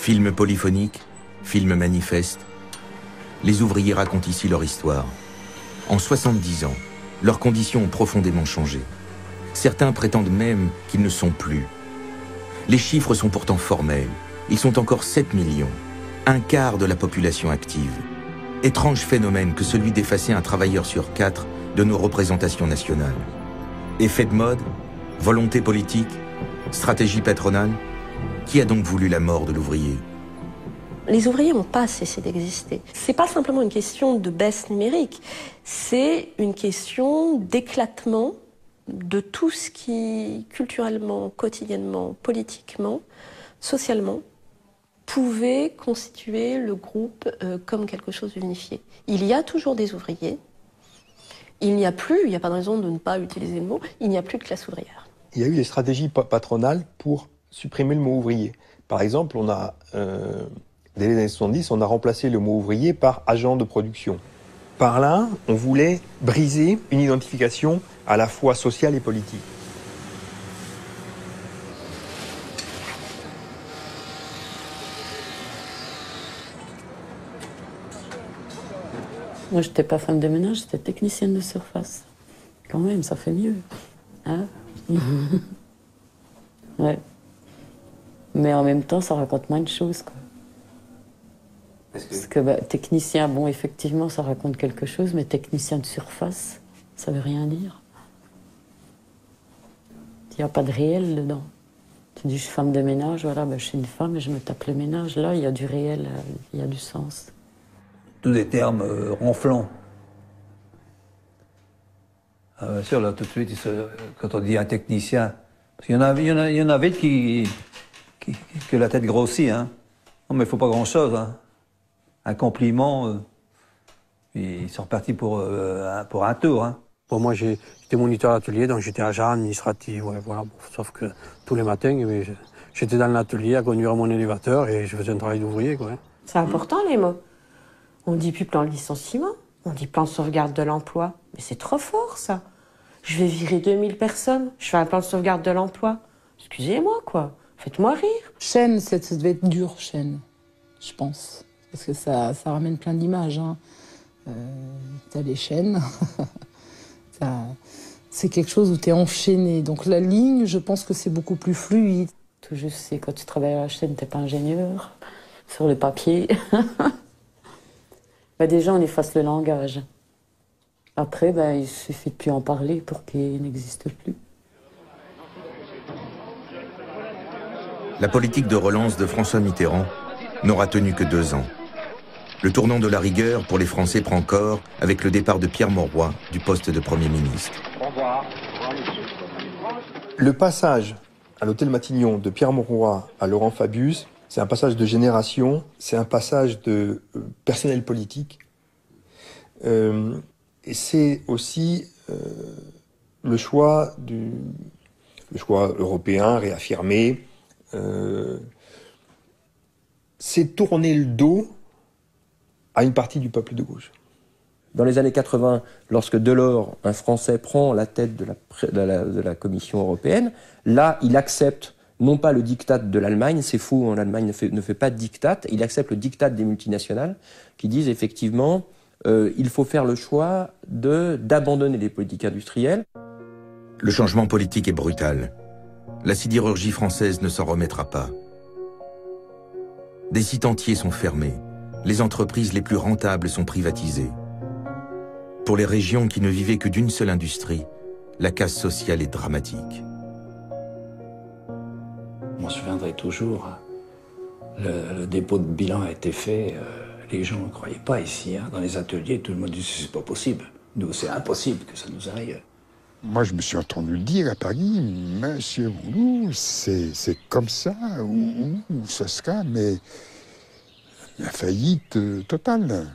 Film polyphonique, film manifeste, les ouvriers racontent ici leur histoire. En 70 ans, leurs conditions ont profondément changé. Certains prétendent même qu'ils ne sont plus. Les chiffres sont pourtant formels. Ils sont encore 7 millions, un quart de la population active. Étrange phénomène que celui d'effacer un travailleur sur 4 de nos représentations nationales. Effet de mode, volonté politique, stratégie patronale. Qui a donc voulu la mort de l'ouvrier? Les ouvriers n'ont pas cessé d'exister. C'est pas simplement une question de baisse numérique, c'est une question d'éclatement de tout ce qui, culturellement, quotidiennement, politiquement, socialement, pouvait constituer le groupe comme quelque chose d'unifié. Il y a toujours des ouvriers, il n'y a plus, il n'y a pas de raison de ne pas utiliser le mot, il n'y a plus de classe ouvrière. Il y a eu des stratégies patronales pour supprimer le mot ouvrier. Par exemple, dès les années 70, on a remplacé le mot ouvrier par agent de production. Par là, on voulait briser une identification à la fois sociale et politique. Moi, je n'étais pas femme de ménage, j'étais technicienne de surface. Quand même, ça fait mieux. Hein? Ouais. Mais en même temps, ça raconte moins de choses, quoi. Parce que technicien, bon, effectivement, ça raconte quelque chose, mais technicien de surface, ça veut rien dire. Il n'y a pas de réel dedans. Tu dis, je suis femme de ménage, voilà, je suis une femme et je me tape le ménage. Là, il y a du réel, il y a du sens. Tous des termes ronflants. Bien sûr, là, tout de suite, quand on dit un technicien, parce qu'il y en avait que la tête grossit, hein. Non, mais il ne faut pas grand-chose, hein. Un compliment, ils sont repartis pour un tour, hein. Bon, moi, j'étais moniteur d'atelier, donc j'étais agent administratif, ouais, voilà. Bon, sauf que tous les matins, j'étais dans l'atelier à conduire mon élévateur et je faisais un travail d'ouvrier, quoi. C'est important, les mots. On dit plus plan de licenciement, on dit plan de sauvegarde de l'emploi. Mais c'est trop fort, ça. Je vais virer 2000 personnes, je fais un plan de sauvegarde de l'emploi. Excusez-moi, quoi. Faites-moi rire. Chaîne, ça devait être dur, chaîne, je pense. Parce que ça ramène plein d'images. Hein. T'as les chaînes. C'est quelque chose où t'es enchaîné. Donc la ligne, je pense que c'est beaucoup plus fluide. Tout juste, c'est quand tu travailles à la chaîne, t'es pas ingénieur. Sur le papier. Déjà, on efface le langage. Après, il suffit de plus en parler pour qu'il n'existe plus. La politique de relance de François Mitterrand n'aura tenu que 2 ans. Le tournant de la rigueur pour les Français prend corps avec le départ de Pierre Mauroy du poste de Premier ministre. Au revoir. Le passage à l'hôtel Matignon de Pierre Mauroy à Laurent Fabius, c'est un passage de génération, c'est un passage de personnel politique. Et c'est aussi le choix européen réaffirmé. C'est tourner le dos à une partie du peuple de gauche. Dans les années 80, lorsque Delors, un Français, prend la tête de la Commission européenne, là, il accepte non pas le diktat de l'Allemagne, c'est fou, l'Allemagne ne fait pas de diktat, il accepte le diktat des multinationales qui disent effectivement il faut faire le choix d'abandonner les politiques industrielles. Le changement politique est brutal. La sidérurgie française ne s'en remettra pas. Des sites entiers sont fermés. Les entreprises les plus rentables sont privatisées. Pour les régions qui ne vivaient que d'une seule industrie, la casse sociale est dramatique. Je m'en souviendrai toujours. Le dépôt de bilan a été fait. Les gens ne croyaient pas ici. Hein. Dans les ateliers, tout le monde disait c'est pas possible. Nous, c'est impossible que ça nous arrive. Moi, je me suis entendu le dire à Paris, Monsieur Boulou, c'est comme ça, ou ça sera, mais la faillite totale.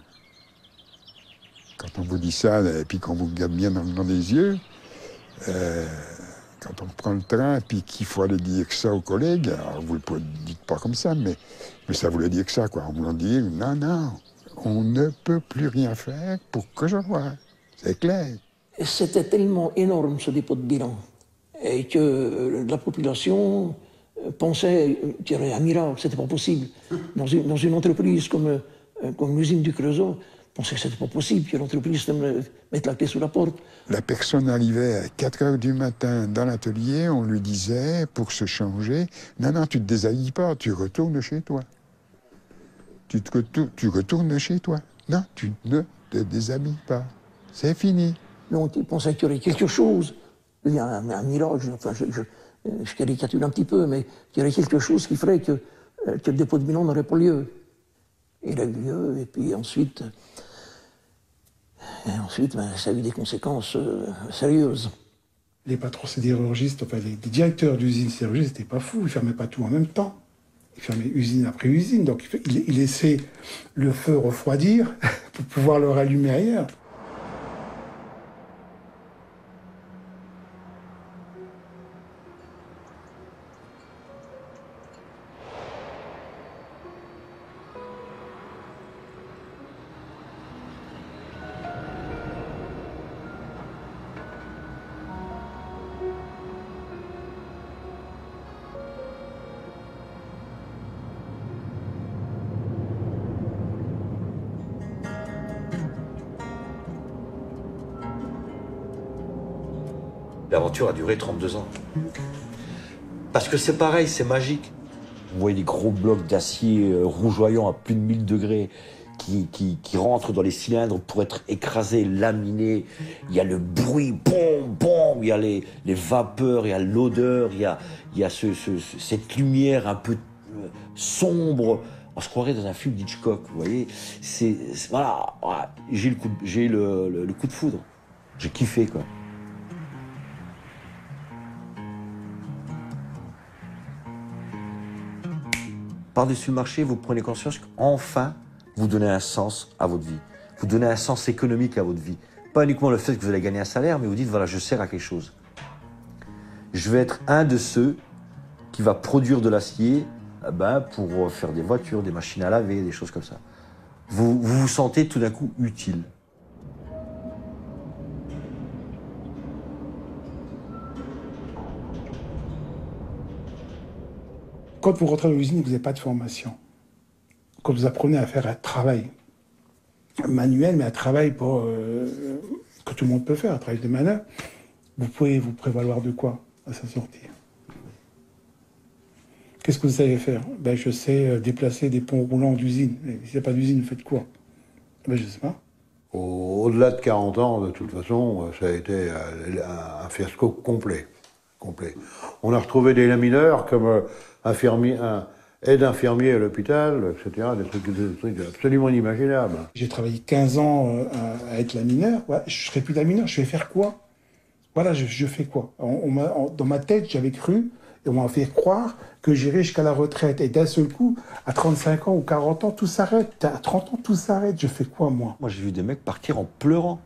Quand on vous dit ça, et puis qu'on vous regarde bien dans les yeux, quand on prend le train, et puis qu'il faut aller dire que ça aux collègues, alors vous ne le dites pas comme ça, mais ça voulait dire que ça, quoi, en voulant dire, non, on ne peut plus rien faire pour que je vois, c'est clair. C'était tellement énorme ce dépôt de bilan et que la population pensaient qu'il y aurait un miracle, c'était pas possible. Dans une entreprise comme l'usine du Creusot, pensaient que c'était pas possible, que l'entreprise mette la clé sous la porte. La personne arrivait à 4 heures du matin dans l'atelier, on lui disait, pour se changer, non, non, tu te déshabilles pas, tu retournes chez toi. Tu retournes chez toi. Non, tu ne te déshabilles pas. C'est fini. Donc ils pensaient qu'il y aurait quelque chose, il y a un miracle, enfin, je caricature un petit peu, mais qu'il y aurait quelque chose qui ferait que le dépôt de bilan n'aurait pas lieu. Il a eu lieu, et puis ensuite ça a eu des conséquences sérieuses. Les patrons sidérurgistes, enfin les directeurs d'usines sidérurgistes n'étaient pas fous, ils ne fermaient pas tout en même temps. Ils fermaient usine après usine, donc ils laissaient le feu refroidir pour pouvoir le rallumer ailleurs. L'aventure a duré 32 ans. Parce que c'est pareil, c'est magique. Vous voyez des gros blocs d'acier rougeoyants à plus de 1000 degrés qui rentrent dans les cylindres pour être écrasés, laminés. Il y a le bruit, boum, boum, il y a les vapeurs, il y a l'odeur, il y a cette lumière un peu sombre. On se croirait dans un film d'Hitchcock, vous voyez. Voilà, j'ai le coup de foudre. J'ai kiffé, quoi. Par-dessus le marché, vous prenez conscience qu'enfin, vous donnez un sens à votre vie. Vous donnez un sens économique à votre vie. Pas uniquement le fait que vous allez gagner un salaire, mais vous dites, voilà, je sers à quelque chose. Je vais être un de ceux qui va produire de l'acier pour faire des voitures, des machines à laver, des choses comme ça. Vous vous sentez tout d'un coup utile. Quand vous rentrez dans l'usine, vous n'avez pas de formation. Quand vous apprenez à faire un travail manuel, mais un travail que tout le monde peut faire, un travail de manœuvre, vous pouvez vous prévaloir de quoi à sa sortie? Qu'est-ce que vous savez faire? Je sais déplacer des ponts roulants d'usine. Mais s'il n'y a pas d'usine, vous faites quoi? Je ne sais pas. Au-delà de 40 ans, de toute façon, ça a été un fiasco complet. On a retrouvé des lamineurs comme aide-infirmier à l'hôpital, etc., des trucs absolument inimaginables. J'ai travaillé 15 ans à être lamineur. Ouais, je ne serai plus lamineur, je vais faire quoi? Voilà, je fais quoi? Dans ma tête, j'avais cru, et on m'a fait croire que j'irais jusqu'à la retraite. Et d'un seul coup, à 35 ans ou 40 ans, tout s'arrête. À 30 ans, tout s'arrête. Je fais quoi, moi? Moi, j'ai vu des mecs partir en pleurant,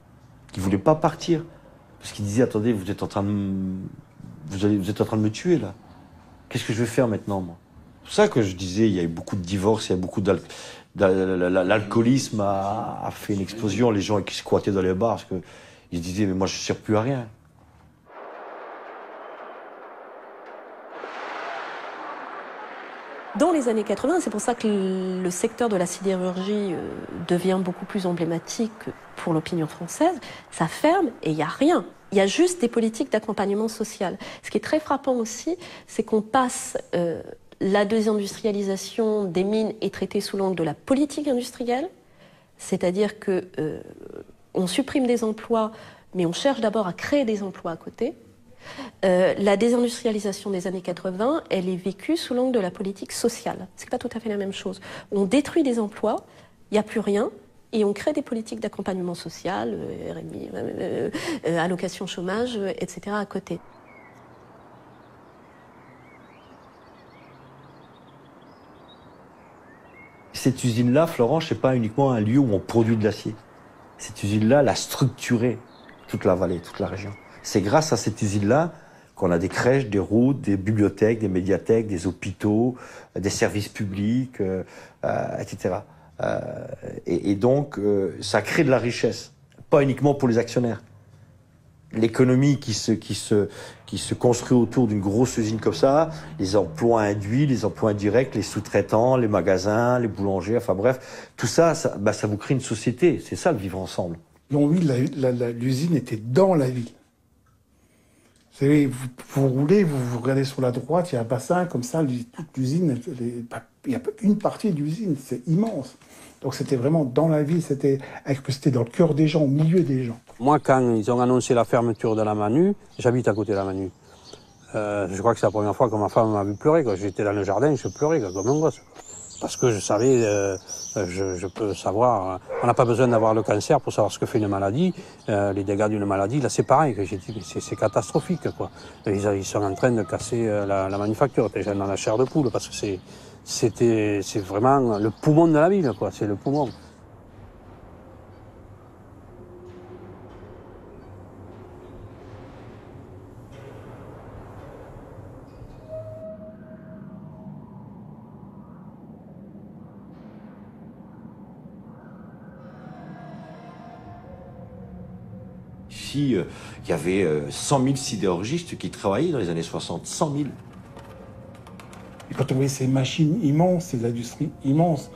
qui ne voulaient pas partir. Parce qu'ils disaient, attendez, vous êtes en train de me tuer, là. Qu'est-ce que je vais faire maintenant, moi? C'est pour ça que je disais, il y a eu beaucoup de divorces, il y a beaucoup l'alcoolisme a fait une explosion, les gens qui squattaient dans les bars, parce qu'ils disaient, mais moi, je ne sers plus à rien. Dans les années 80, c'est pour ça que le secteur de la sidérurgie devient beaucoup plus emblématique pour l'opinion française. Ça ferme et il n'y a rien. Il y a juste des politiques d'accompagnement social. Ce qui est très frappant aussi, c'est qu'on passe la désindustrialisation des mines est traitée sous l'angle de la politique industrielle, c'est-à-dire que on supprime des emplois, mais on cherche d'abord à créer des emplois à côté. La désindustrialisation des années 80, elle est vécue sous l'angle de la politique sociale. C'est pas tout à fait la même chose. On détruit des emplois, il n'y a plus rien, et on crée des politiques d'accompagnement social, RMI, allocation chômage, etc. à côté. Cette usine-là, Florence, c'est pas uniquement un lieu où on produit de l'acier. Cette usine-là, elle a structuré toute la vallée, toute la région. C'est grâce à cette usine-là qu'on a des crèches, des routes, des bibliothèques, des médiathèques, des hôpitaux, des services publics, etc. Et donc, ça crée de la richesse, pas uniquement pour les actionnaires. l'économie qui se construit autour d'une grosse usine comme ça, les emplois induits, les emplois indirects, les sous-traitants, les magasins, les boulangers, enfin bref, tout ça, ça vous crée une société. C'est ça le vivre ensemble. Longville, l'usine était dans la ville. Vous savez, vous roulez, vous regardez sur la droite, il y a un bassin comme ça, toute l'usine, il y a une partie de l'usine, c'est immense. Donc c'était vraiment dans la ville, c'était dans le cœur des gens, au milieu des gens. Moi, quand ils ont annoncé la fermeture de la Manu, j'habite à côté de la Manu. Je crois que c'est la première fois que ma femme m'a vu pleurer. J'étais dans le jardin, je pleurais comme un gosse. Parce que je savais, je peux savoir, on n'a pas besoin d'avoir le cancer pour savoir ce que fait une maladie. Les dégâts d'une maladie, là c'est pareil, j'ai dit, c'est catastrophique, quoi. Ils sont en train de casser la manufacture, déjà dans la chair de poule, parce que c'est vraiment le poumon de la ville, quoi, c'est le poumon. Ici, il y avait 100 000 sidérurgistes qui travaillaient dans les années 60, 100 000. Et quand on voyait ces machines immenses, ces industries immenses,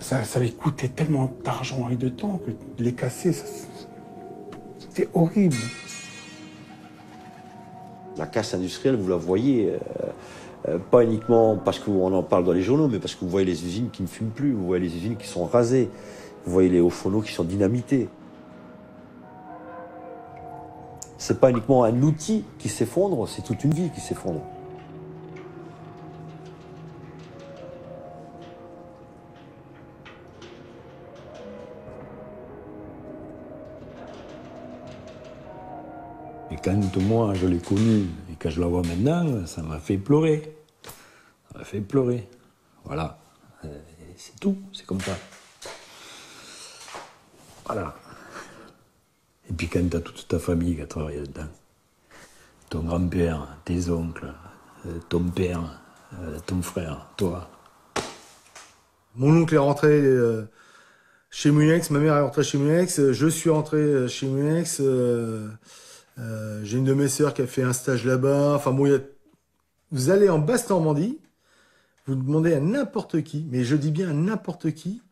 ça avait coûté tellement d'argent et de temps que les casser, c'était horrible. La casse industrielle, vous la voyez, pas uniquement parce qu'on en parle dans les journaux, mais parce que vous voyez les usines qui ne fument plus, vous voyez les usines qui sont rasées, vous voyez les hauts fourneaux qui sont dynamités. C'est pas uniquement un outil qui s'effondre, c'est toute une vie qui s'effondre. Et quand moi je l'ai connue et que je la vois maintenant, ça m'a fait pleurer. Ça m'a fait pleurer. Voilà. C'est tout, c'est comme ça. Voilà. Et puis quand tu as toute ta famille qui a travaillé dedans, ton grand-père, tes oncles, ton père, ton frère, toi. Mon oncle est rentré chez Munex, ma mère est rentrée chez Munex, je suis rentré chez Munex, j'ai une de mes sœurs qui a fait un stage là-bas. Enfin bon, vous allez en Basse-Normandie, vous demandez à n'importe qui, mais je dis bien à n'importe qui,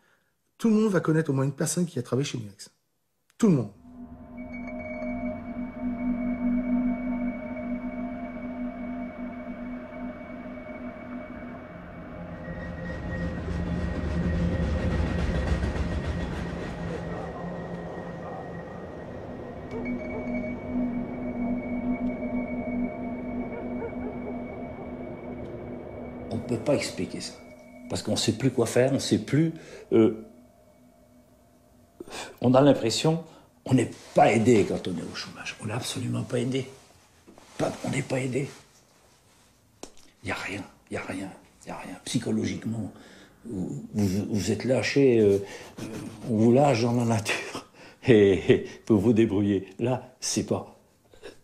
tout le monde va connaître au moins une personne qui a travaillé chez Munex. Tout le monde. On ne peut pas expliquer ça. Parce qu'on ne sait plus quoi faire, on ne sait plus... on a l'impression qu'on n'est pas aidé quand on est au chômage. On n'est absolument pas aidé. On n'est pas aidé. Il n'y a rien, il n'y a rien, il n'y a rien. Psychologiquement, vous êtes lâché, on vous lâche dans la nature. Et pour vous débrouiller. Là, c'est pas...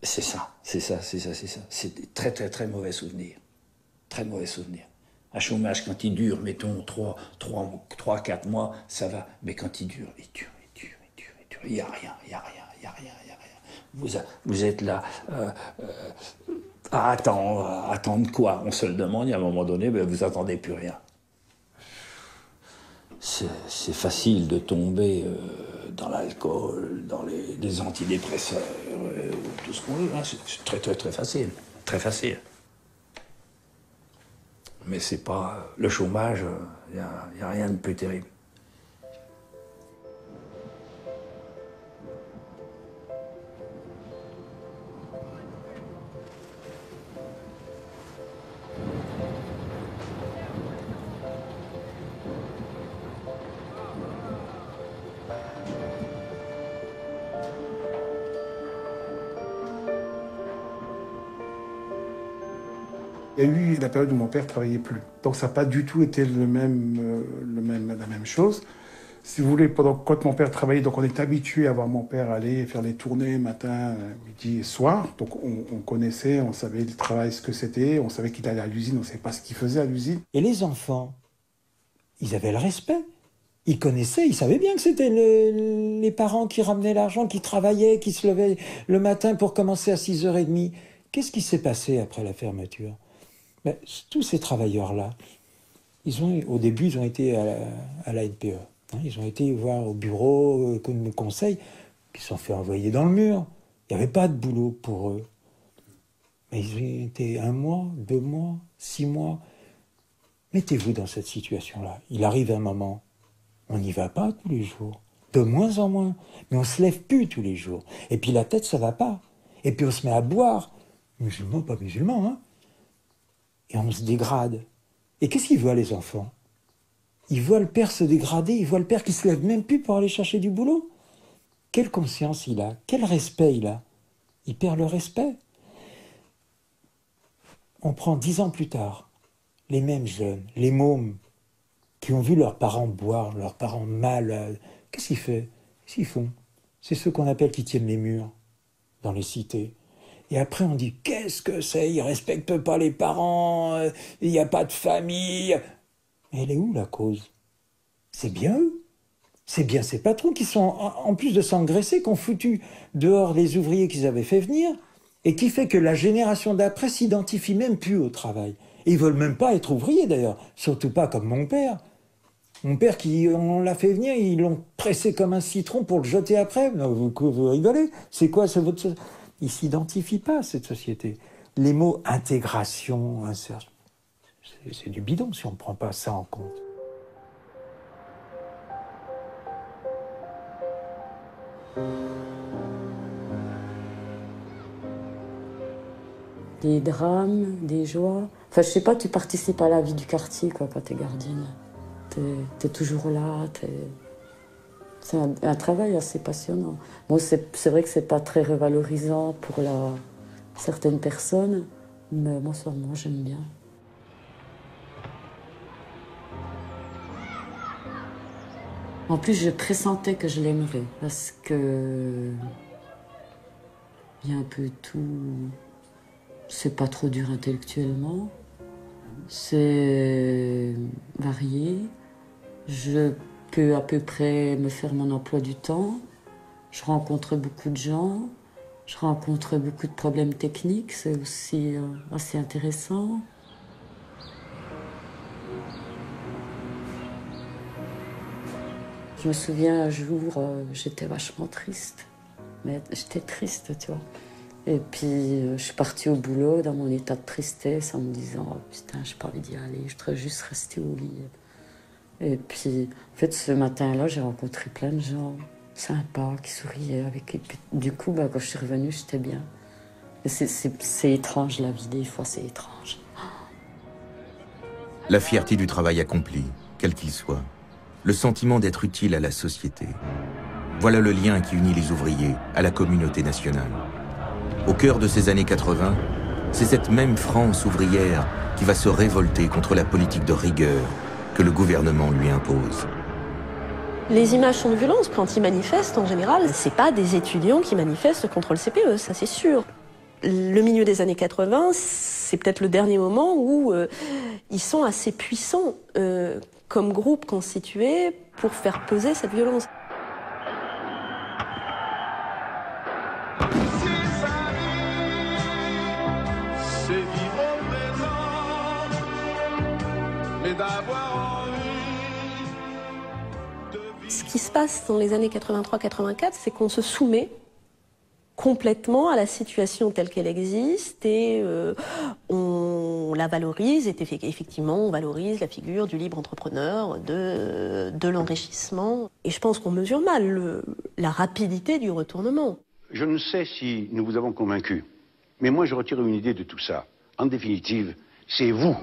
C'est ça, c'est ça, c'est ça, c'est ça. C'est des très, très, très mauvais souvenirs. Très mauvais souvenir. Un chômage, quand il dure, mettons, 3-4 mois, ça va. Mais quand il dure, il dure. Il n'y a rien, il n'y a rien, il n'y a rien, il n'y a rien. Vous êtes là à attendre quoi? On se le demande, et à un moment donné, ben, vous n'attendez plus rien. C'est facile de tomber dans l'alcool, dans les antidépresseurs, tout ce qu'on veut. Hein. C'est très, très, très facile. Très facile. Mais c'est pas... Le chômage, il n'y a rien de plus terrible. Il y a eu la période où mon père ne travaillait plus. Donc ça n'a pas du tout été la même chose. Si vous voulez, quand mon père travaillait, donc on est habitué à voir mon père aller faire les tournées matin, midi et soir. Donc on connaissait, on savait le travail, ce que c'était, on savait qu'il allait à l'usine, on ne savait pas ce qu'il faisait à l'usine. Et les enfants, ils avaient le respect. Ils connaissaient, ils savaient bien que c'était les parents qui ramenaient l'argent, qui travaillaient, qui se levaient le matin pour commencer à 6h30. Qu'est-ce qui s'est passé après la fermeture? Ben, tous ces travailleurs-là, au début, ils ont été à la NPE. Hein, ils ont été voir au bureau, comme conseil, qui se sont fait envoyer dans le mur. Il n'y avait pas de boulot pour eux. Mais ils ont été 1 mois, 2 mois, 6 mois. Mettez-vous dans cette situation-là. Il arrive un moment, on n'y va pas tous les jours. De moins en moins. Mais on ne se lève plus tous les jours. Et puis la tête, ça ne va pas. Et puis on se met à boire. Musulmans, pas musulmans, hein. Et on se dégrade. Et qu'est-ce qu'ils voient, les enfants? Ils voient le père se dégrader, ils voient le père qui ne se lève même plus pour aller chercher du boulot. Quelle conscience il a? Quel respect il a? Il perd le respect. On prend 10 ans plus tard, les mêmes jeunes, les mômes, qui ont vu leurs parents boire, leurs parents mal. Qu'est-ce qu'ils font? Qu'est-ce qu'ils font? C'est ceux qu'on appelle qui tiennent les murs, dans les cités. Et après, on dit, qu'est-ce que c'est? Ils ne respectent pas les parents, il n'y a pas de famille. Mais elle est où, la cause? C'est bien eux. C'est bien ces patrons qui sont, en plus de s'engraisser, qui ont foutu dehors les ouvriers qu'ils avaient fait venir, et qui fait que la génération d'après s'identifie même plus au travail. Et ils veulent même pas être ouvriers, d'ailleurs. Surtout pas comme mon père. Mon père, on l'a fait venir, ils l'ont pressé comme un citron pour le jeter après. Non, vous rigolez? C'est quoi, c'est votre... Ils ne s'identifient pas à cette société. Les mots intégration, insertion, c'est du bidon si on ne prend pas ça en compte. Des drames, des joies. Enfin, je sais pas, tu participes à la vie du quartier quoi, quand tu es gardienne. Tu es toujours là, c'est un travail assez passionnant. Bon, c'est vrai que c'est pas très revalorisant pour certaines personnes, mais moi, j'aime bien. En plus, je pressentais que je l'aimerais, parce que il y a un peu tout. C'est pas trop dur intellectuellement, c'est varié. Je peux à peu près me faire mon emploi du temps. Je rencontre beaucoup de gens, je rencontre beaucoup de problèmes techniques, c'est aussi assez intéressant. Je me souviens un jour, j'étais vachement triste, mais j'étais triste, tu vois. Et puis je suis partie au boulot dans mon état de tristesse en me disant oh, putain, j'ai pas envie d'y aller, je voudrais juste rester au lit. Et puis, en fait, ce matin-là, j'ai rencontré plein de gens sympas qui souriaient. Et puis, du coup, quand je suis revenue, j'étais bien. C'est étrange, la vie, des fois, c'est étrange. La fierté du travail accompli, quel qu'il soit. Le sentiment d'être utile à la société. Voilà le lien qui unit les ouvriers à la communauté nationale. Au cœur de ces années 80, c'est cette même France ouvrière qui va se révolter contre la politique de rigueur que le gouvernement lui impose. Les images sont de violence. Quand ils manifestent, en général, c'est pas des étudiants qui manifestent contre le CPE, ça c'est sûr. Le milieu des années 80, c'est peut-être le dernier moment où ils sont assez puissants comme groupe constitué pour faire peser cette violence. Ce qui se passe dans les années 83-84, c'est qu'on se soumet complètement à la situation telle qu'elle existe et on la valorise, et effectivement on valorise la figure du libre entrepreneur, de l'enrichissement. Et je pense qu'on mesure mal la rapidité du retournement. Je ne sais si nous vous avons convaincu, mais moi je retire une idée de tout ça. En définitive, c'est vous,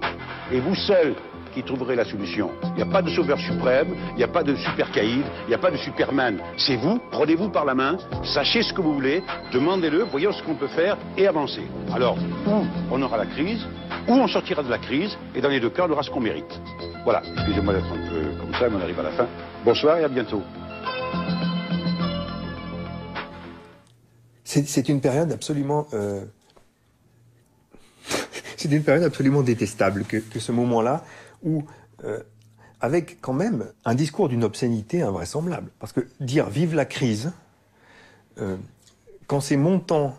et vous seul, qui trouverez la solution. Il n'y a pas de sauveur suprême, il n'y a pas de super caïd, il n'y a pas de superman. C'est vous, prenez-vous par la main, sachez ce que vous voulez, demandez-le, voyons ce qu'on peut faire et avancez. Alors, ou on aura la crise, ou on sortira de la crise, et dans les deux cas, on aura ce qu'on mérite. Voilà, excusez-moi d'être un peu comme ça, mais on arrive à la fin. Bonsoir et à bientôt. C'est une période absolument... c'est une période absolument détestable que ce moment-là où, avec quand même un discours d'une obscénité invraisemblable. Parce que dire « vive la crise », quand ces montants,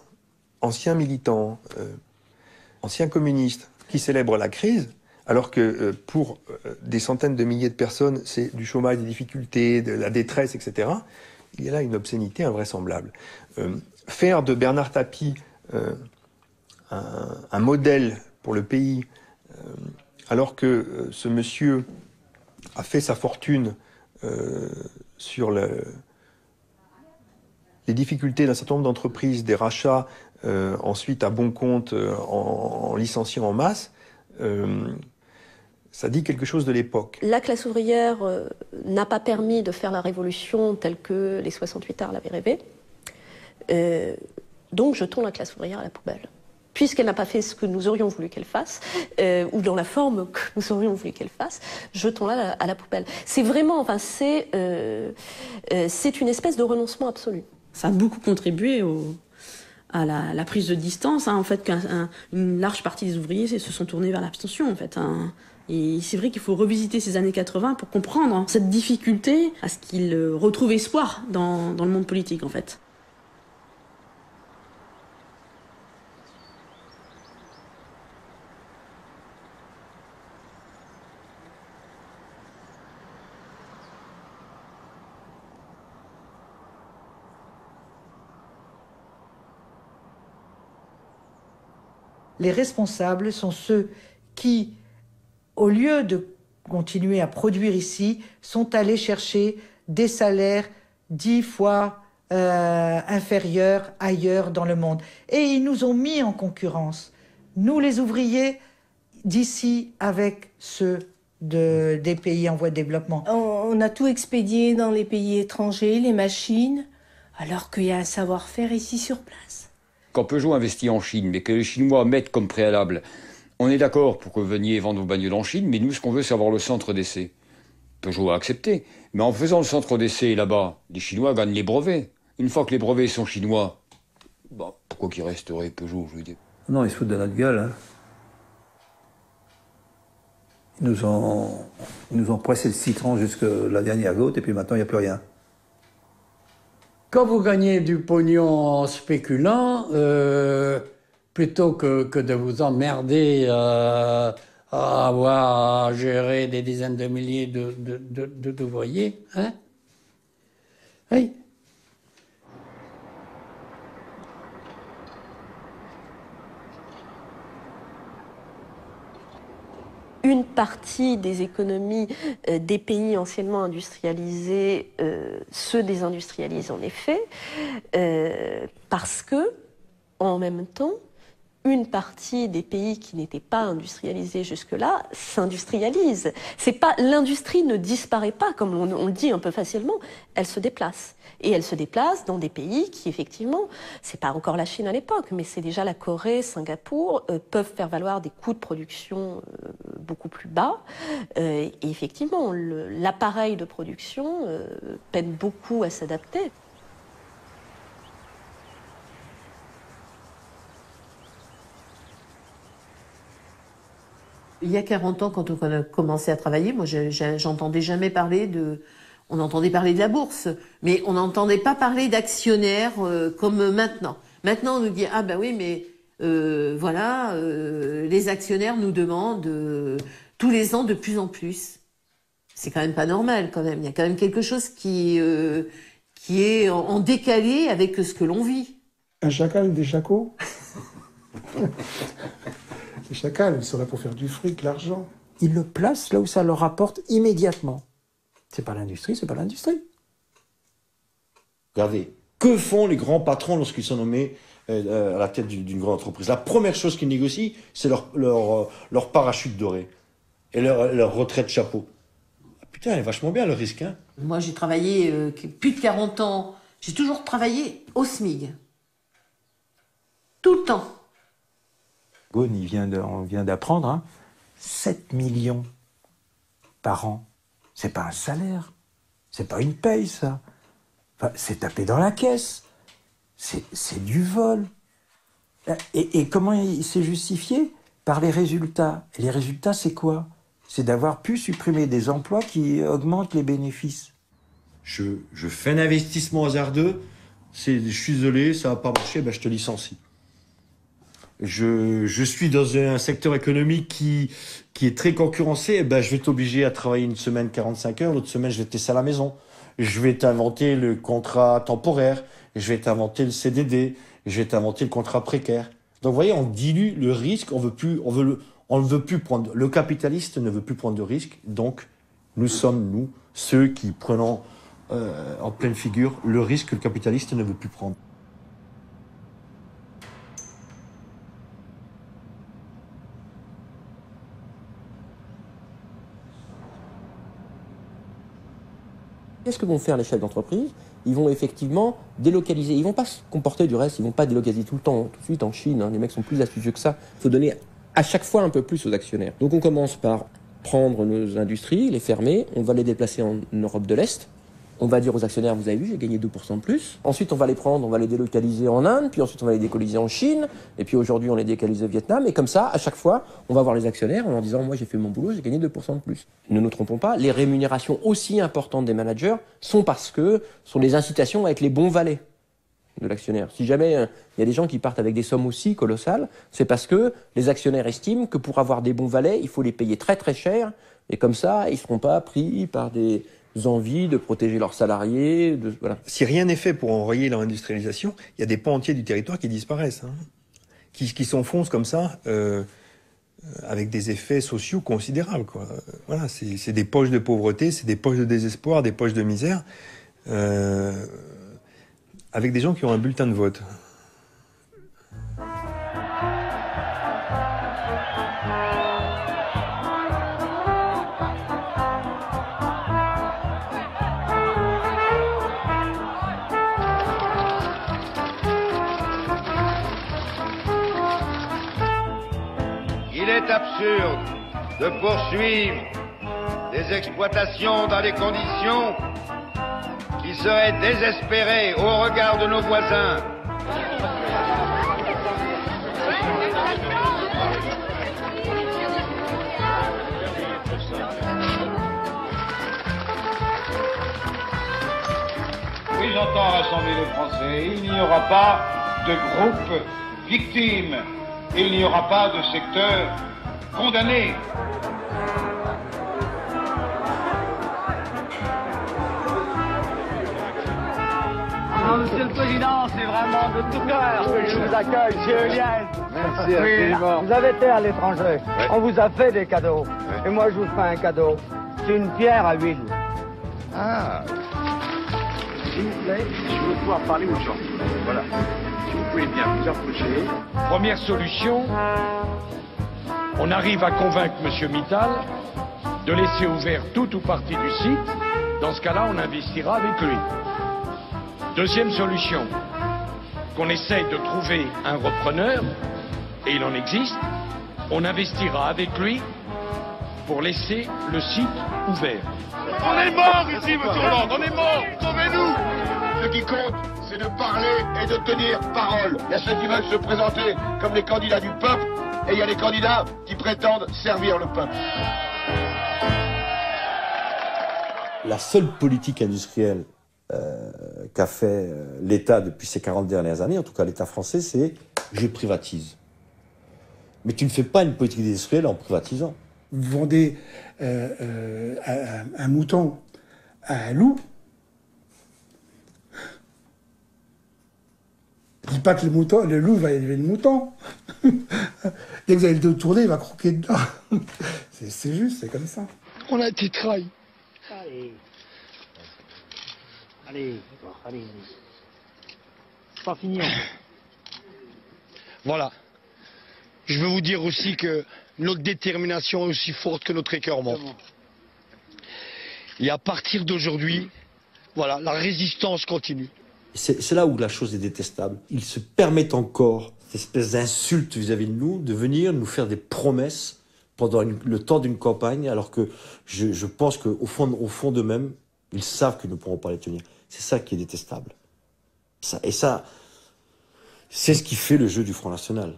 anciens militants, anciens communistes, qui célèbrent la crise, alors que pour des centaines de milliers de personnes, c'est du chômage, des difficultés, de la détresse, etc., il y a là une obscénité invraisemblable. Faire de Bernard Tapie un modèle pour le pays, alors que ce monsieur a fait sa fortune sur les difficultés d'un certain nombre d'entreprises, des rachats, ensuite à bon compte en licenciant en masse, ça dit quelque chose de l'époque. La classe ouvrière n'a pas permis de faire la révolution telle que les 68 arts l'avaient rêvé. Donc jetons la classe ouvrière à la poubelle. Puisqu'elle n'a pas fait ce que nous aurions voulu qu'elle fasse, ou dans la forme que nous aurions voulu qu'elle fasse, jetons-la à la poubelle. C'est vraiment, enfin, c'est une espèce de renoncement absolu. Ça a beaucoup contribué à la prise de distance, hein, en fait, qu'une large partie des ouvriers se sont tournés vers l'abstention, en fait. Hein. Et c'est vrai qu'il faut revisiter ces années 80 pour comprendre hein, cette difficulté à ce qu'ils retrouvent espoir dans le monde politique, en fait. Les responsables sont ceux qui, au lieu de continuer à produire ici, sont allés chercher des salaires 10 fois inférieurs ailleurs dans le monde. Et ils nous ont mis en concurrence, nous les ouvriers d'ici avec ceux des pays en voie de développement. On a tout expédié dans les pays étrangers, les machines, alors qu'il y a un savoir-faire ici sur place. Quand Peugeot investit en Chine, mais que les Chinois mettent comme préalable, on est d'accord pour que vous veniez vendre vos bagnoles en Chine, mais nous, ce qu'on veut, c'est avoir le centre d'essai. Peugeot a accepté. Mais en faisant le centre d'essai là-bas, les Chinois gagnent les brevets. Une fois que les brevets sont chinois, bah, pourquoi qu'ils resteraient Peugeot, je veux dire. Non, ils se foutent de notre gueule. Hein. Ils nous ont pressé le citron jusqu'à la dernière goutte, et puis maintenant, il n'y a plus rien. Quand vous gagnez du pognon en spéculant, plutôt que de vous emmerder à avoir à gérer des dizaines de milliers d'ouvriers, hein? Oui. Une partie des économies des pays anciennement industrialisés se désindustrialise en effet, parce que, en même temps, une partie des pays qui n'étaient pas industrialisés jusque-là s'industrialisent. C'est pas, l'industrie ne disparaît pas, comme on le dit un peu facilement, elle se déplace. Et elle se déplace dans des pays qui, effectivement, c'est pas encore la Chine à l'époque, mais c'est déjà la Corée, Singapour, peuvent faire valoir des coûts de production beaucoup plus bas. Et effectivement, l'appareil de production peine beaucoup à s'adapter. Il y a 40 ans, quand on a commencé à travailler, moi, j'entendais jamais parler de... On entendait parler de la bourse, mais on n'entendait pas parler d'actionnaires comme maintenant. Maintenant, on nous dit, ah ben oui, mais voilà, les actionnaires nous demandent tous les ans de plus en plus. C'est quand même pas normal, quand même. Il y a quand même quelque chose qui est en décalé avec ce que l'on vit. Un chacal, des chacos. Les chacals, ils seraient pour faire du fric, de l'argent. Ils le placent là où ça leur rapporte immédiatement. C'est pas l'industrie, c'est pas l'industrie. Regardez, que font les grands patrons lorsqu'ils sont nommés à la tête d'une grande entreprise? La première chose qu'ils négocient, c'est leur parachute doré et leur retraite chapeau. Ah, putain, elle est vachement bien le risque, hein. Moi, j'ai travaillé plus de 40 ans. J'ai toujours travaillé au SMIC. Tout le temps. Ghosn, on vient d'apprendre, hein, 7 millions par an. C'est pas un salaire, c'est pas une paye, ça. Enfin, c'est tapé dans la caisse. C'est du vol. Et comment il s'est justifié? Par les résultats. Et les résultats, c'est quoi? c'est d'avoir pu supprimer des emplois qui augmentent les bénéfices. Je fais un investissement hasardeux, je suis désolé, ça va pas marcher, ben je te licencie. Je suis dans un secteur économique qui est très concurrencé, ben je vais t'obliger à travailler une semaine 45 heures, l'autre semaine je vais te laisser à la maison. Je vais t'inventer le contrat temporaire, je vais t'inventer le CDD, je vais t'inventer le contrat précaire. Donc vous voyez, on dilue le risque, on ne veut plus prendre, le capitaliste ne veut plus prendre de risques, donc nous sommes, nous, ceux qui prenons en pleine figure le risque que le capitaliste ne veut plus prendre. Qu'est-ce que vont faire les chefs d'entreprise? Ils vont effectivement délocaliser. Ils vont pas se comporter du reste, ils vont pas délocaliser tout le temps, tout de suite en Chine. Hein. Les mecs sont plus astucieux que ça. Il faut donner à chaque fois un peu plus aux actionnaires. Donc on commence par prendre nos industries, les fermer, on va les déplacer en Europe de l'Est. On va dire aux actionnaires, vous avez vu, j'ai gagné 2% de plus. Ensuite, on va les prendre, on va les délocaliser en Inde, puis ensuite on va les délocaliser en Chine, et puis aujourd'hui on les délocalise au Vietnam, et comme ça, à chaque fois, on va voir les actionnaires en leur disant, moi j'ai fait mon boulot, j'ai gagné 2% de plus. Ne nous trompons pas, les rémunérations aussi importantes des managers sont des incitations à être les bons valets de l'actionnaire. Si jamais il y a des gens qui partent avec des sommes aussi colossales, c'est parce que les actionnaires estiment que pour avoir des bons valets, il faut les payer très très cher, et comme ça, ils ne seront pas pris par des envies de protéger leurs salariés. Voilà. Si rien n'est fait pour enrayer leur industrialisation, il y a des pans entiers du territoire qui disparaissent, hein, qui s'enfoncent comme ça, avec des effets sociaux considérables, quoi. Voilà, c'est des poches de pauvreté, c'est des poches de désespoir, des poches de misère, avec des gens qui ont un bulletin de vote. Il est absurde de poursuivre des exploitations dans des conditions qui seraient désespérées au regard de nos voisins. Oui, j'entends rassembler les Français. Il n'y aura pas de groupe victime. Il n'y aura pas de secteur condamné. Non, Monsieur le Président, c'est vraiment de tout cœur que je vous accueille chez Eulienne. Merci, oui, vous avez été à l'étranger. Ouais. On vous a fait des cadeaux. Ouais. Et moi, je vous fais un cadeau. C'est une pierre à huile. Ah. S'il vous plaît, je veux pouvoir parler aux gens. Voilà. Si vous pouvez bien vous approcher. Première solution, on arrive à convaincre M. Mittal de laisser ouvert tout ou partie du site. Dans ce cas-là, on investira avec lui. Deuxième solution, qu'on essaye de trouver un repreneur, et il en existe, on investira avec lui pour laisser le site ouvert. On est mort ici, monsieur Hollande, on est mort, sauvez-nous. Ce qui compte, c'est de parler et de tenir parole. Il y a ceux qui veulent se présenter comme les candidats du peuple, et il y a les candidats qui prétendent servir le peuple. La seule politique industrielle qu'a fait l'État depuis ces 40 dernières années, en tout cas l'État français, c'est « je privatise ». Mais tu ne fais pas une politique industrielle en privatisant. Vous vendez un mouton à un loup. Je dis pas que le loup va élever le mouton. Dès que vous allez le tourner, il va croquer dedans. C'est juste, c'est comme ça. On a été trahis. Allez. C'est pas fini. Voilà. Je veux vous dire aussi que notre détermination est aussi forte que notre écœurement. Et à partir d'aujourd'hui, voilà, la résistance continue. C'est là où la chose est détestable. Ils se permettent encore, cette espèce d'insulte vis-à-vis de nous, de venir nous faire des promesses pendant le temps d'une campagne, alors que je pense qu'au fond d'eux-mêmes, ils savent qu'ils ne pourront pas les tenir. C'est ça qui est détestable. Et ça, c'est ce qui fait le jeu du Front National.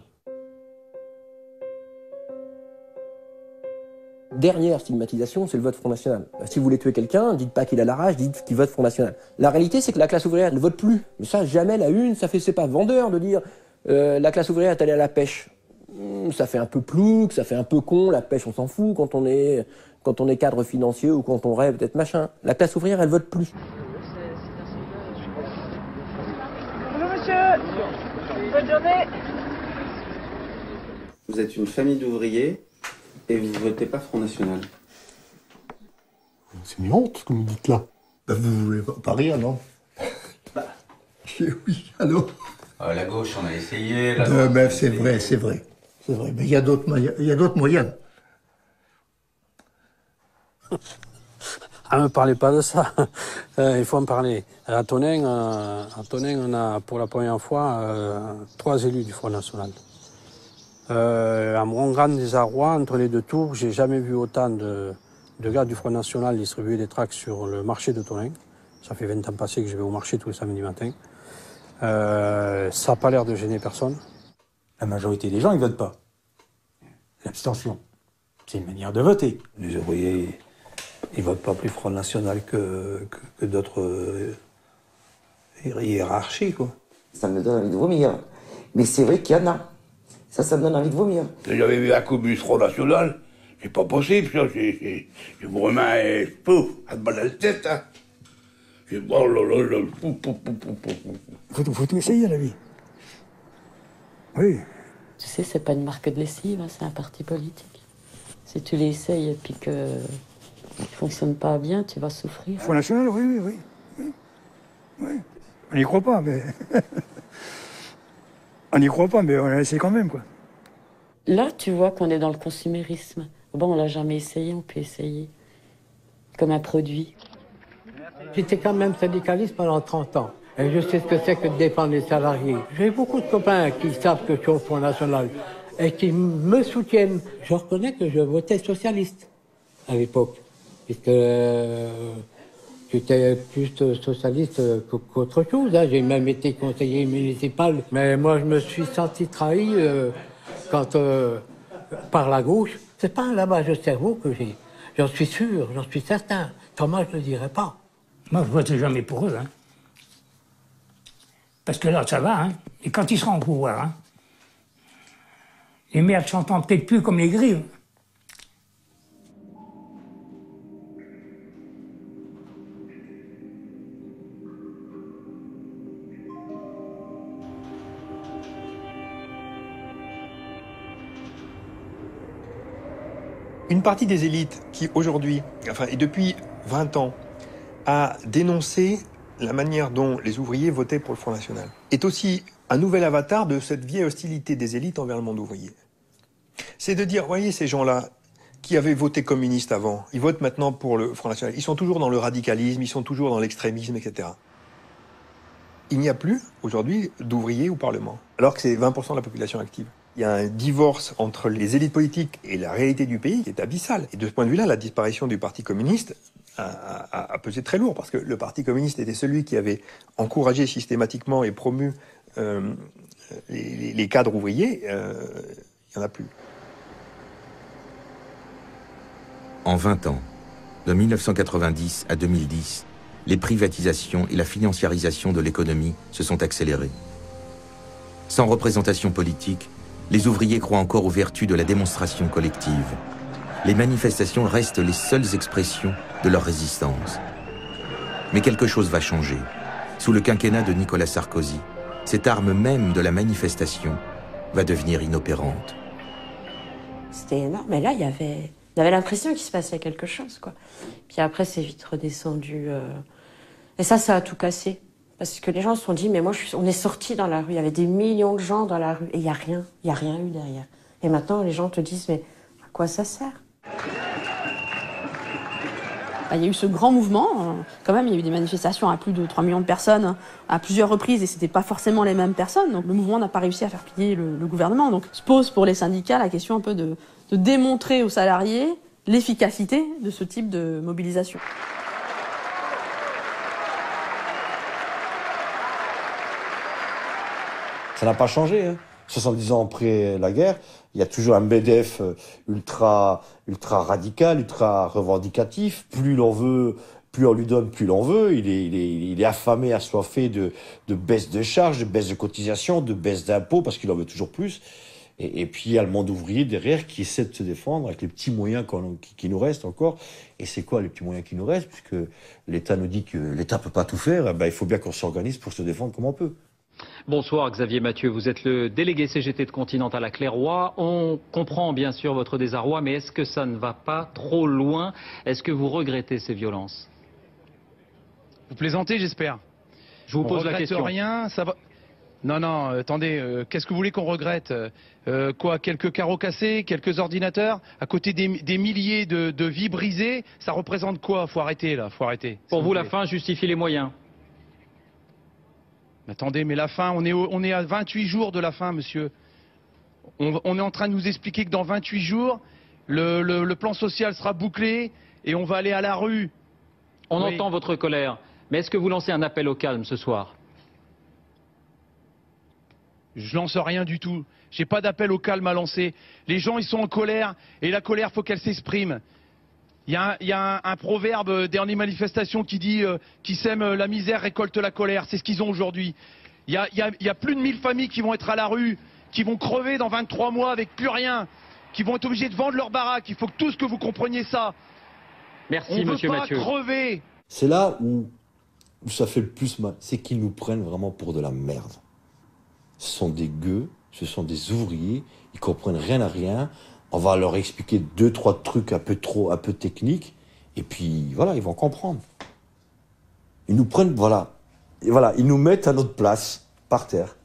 Dernière stigmatisation, c'est le vote Front National. Si vous voulez tuer quelqu'un, dites pas qu'il a la rage, dites qu'il vote Front National. La réalité, c'est que la classe ouvrière ne vote plus. Mais ça, jamais la une, ça fait, c'est pas vendeur de dire la classe ouvrière est allée à la pêche. Ça fait un peu plouc, ça fait un peu con, la pêche on s'en fout quand on est cadre financier ou quand on rêve d'être machin. La classe ouvrière, elle vote plus. Bonjour monsieur, bonne journée. Vous êtes une famille d'ouvriers et vous votez pas Front National. C'est une honte ce que vous me dites là. Ben, vous voulez pas rire, non? Oui, alors. La gauche, on a essayé. Ben, c'est vrai, c'est vrai. C'est vrai, mais il y a d'autres moyens. Ah, ne me parlez pas de ça. Il faut en parler. À Tonneins, on a pour la première fois 3 élus du Front National. À mon grand désarroi, entre les deux tours, j'ai jamais vu autant de gars du Front National distribuer des tracts sur le marché de Tonneins. Ça fait 20 ans passés que je vais au marché tous les samedis matins. Ça n'a pas l'air de gêner personne. La majorité des gens, ils votent pas. L'abstention, c'est une manière de voter. Les ouvriers, ils votent pas plus Front National que d'autres hiérarchies, quoi. Ça me donne envie de vomir. Mais c'est vrai qu'il y en a. Ça me donne envie de vomir. J'avais vu un communiste Front National, c'est pas possible, ça. Je vous remets, pouf, à te balle à la tête, hein. Oh là là là, pouf, pouf, pouf, pouf, pouf. Faut tout essayer, la vie. Oui. Tu sais, c'est pas une marque de lessive, hein, c'est un parti politique. Si tu l'essayes et puis que ne fonctionne pas bien, tu vas souffrir. Front National, oui. On n'y croit pas, mais... on n'y croit pas, mais on a essayé quand même, quoi. Là, tu vois qu'on est dans le consumérisme. Bon, on l'a jamais essayé, on peut essayer. Comme un produit. J'étais quand même syndicaliste pendant 30 ans. Et je sais ce que c'est que de défendre les salariés. J'ai beaucoup de copains qui savent que je suis au Front National et qui me soutiennent. Je reconnais que je votais socialiste à l'époque, puisque j'étais plus socialiste qu'autre chose. Hein. J'ai même été conseiller municipal. Mais moi, je me suis senti trahi quand, par la gauche. C'est pas un lavage de cerveau que j'ai. J'en suis sûr, j'en suis certain. Thomas, je ne le dirais pas. Moi, je voterai jamais pour eux. Hein. Parce que là, ça va. Hein. Et quand ils seront au pouvoir, hein, les merdes s'entendent peut-être plus comme les grives. Une partie des élites qui aujourd'hui, enfin et depuis 20 ans, a dénoncé la manière dont les ouvriers votaient pour le Front National, est aussi un nouvel avatar de cette vieille hostilité des élites envers le monde ouvrier. C'est de dire, voyez ces gens-là qui avaient voté communiste avant, ils votent maintenant pour le Front National, ils sont toujours dans le radicalisme, ils sont toujours dans l'extrémisme, etc. Il n'y a plus, aujourd'hui, d'ouvriers au Parlement, alors que c'est 20% de la population active. Il y a un divorce entre les élites politiques et la réalité du pays qui est abyssal. Et de ce point de vue-là, la disparition du Parti communiste a pesé très lourd, parce que le Parti communiste était celui qui avait encouragé systématiquement et promu les cadres ouvriers. Il n'y en a plus. En 20 ans, de 1990 à 2010, les privatisations et la financiarisation de l'économie se sont accélérées. Sans représentation politique, les ouvriers croient encore aux vertus de la démonstration collective. Les manifestations restent les seules expressions de leur résistance. Mais quelque chose va changer. Sous le quinquennat de Nicolas Sarkozy, cette arme même de la manifestation va devenir inopérante. C'était énorme, mais là, il y avait l'impression qu'il se passait quelque chose, quoi. Puis après, c'est vite redescendu. Et ça a tout cassé. Parce que les gens se sont dit, mais moi, on est sortis dans la rue, il y avait des millions de gens dans la rue, et il n'y a rien eu derrière. Et maintenant, les gens te disent, mais à quoi ça sert? Il y a eu ce grand mouvement, quand même, il y a eu des manifestations à plus de 3 millions de personnes à plusieurs reprises, et c'était pas forcément les mêmes personnes, donc le mouvement n'a pas réussi à faire plier le gouvernement. Donc se pose pour les syndicats la question un peu de démontrer aux salariés l'efficacité de ce type de mobilisation. Ça n'a pas changé. Hein. 70 ans après la guerre, il y a toujours un MEDEF ultra radical, ultra revendicatif. Plus l'on veut, plus on lui donne, plus l'on veut. Il est affamé, assoiffé de baisse de charges, de baisse de cotisations, de baisse d'impôts, parce qu'il en veut toujours plus. Et puis il y a le monde ouvrier derrière qui essaie de se défendre avec les petits moyens qui nous restent encore. Et c'est quoi les petits moyens qui nous restent? Puisque l'État nous dit que l'État peut pas tout faire, il faut bien qu'on s'organise pour se défendre comme on peut. Bonsoir Xavier Mathieu, vous êtes le délégué CGT de Continental à Clairoy. On comprend bien sûr votre désarroi, mais est-ce que ça ne va pas trop loin? Est-ce que vous regrettez ces violences? Vous plaisantez, j'espère. Je vous pose la question. Rien, ça va... Non, attendez, qu'est-ce que vous voulez qu'on regrette? Quoi, quelques carreaux cassés, quelques ordinateurs? À côté des milliers de vies brisées, ça représente quoi? Faut arrêter, là, faut arrêter. Pour vous, la fin justifie les moyens? Attendez, mais la fin, on est à 28 jours de la fin, monsieur. On est en train de nous expliquer que dans 28 jours, le plan social sera bouclé et on va aller à la rue. On entend votre colère, mais est-ce que vous lancez un appel au calme ce soir? Je lance rien du tout. J'ai pas d'appel au calme à lancer. Les gens, ils sont en colère, et la colère, faut qu'elle s'exprime. Il y a un proverbe dans les manifestations qui dit qui sème la misère récolte la colère. C'est ce qu'ils ont aujourd'hui. Il y a plus de 1000 familles qui vont être à la rue, qui vont crever dans 23 mois avec plus rien, qui vont être obligés de vendre leur baraque. Il faut que tous que vous compreniez ça. Merci, monsieur Mathieu. On veut pas crever. C'est là où ça fait le plus mal. C'est qu'ils nous prennent vraiment pour de la merde. Ce sont des gueux, ce sont des ouvriers, ils comprennent rien à rien. On va leur expliquer 2-3 trucs un peu techniques, et puis voilà, ils vont comprendre. Ils nous prennent, voilà, ils nous mettent à notre place, par terre.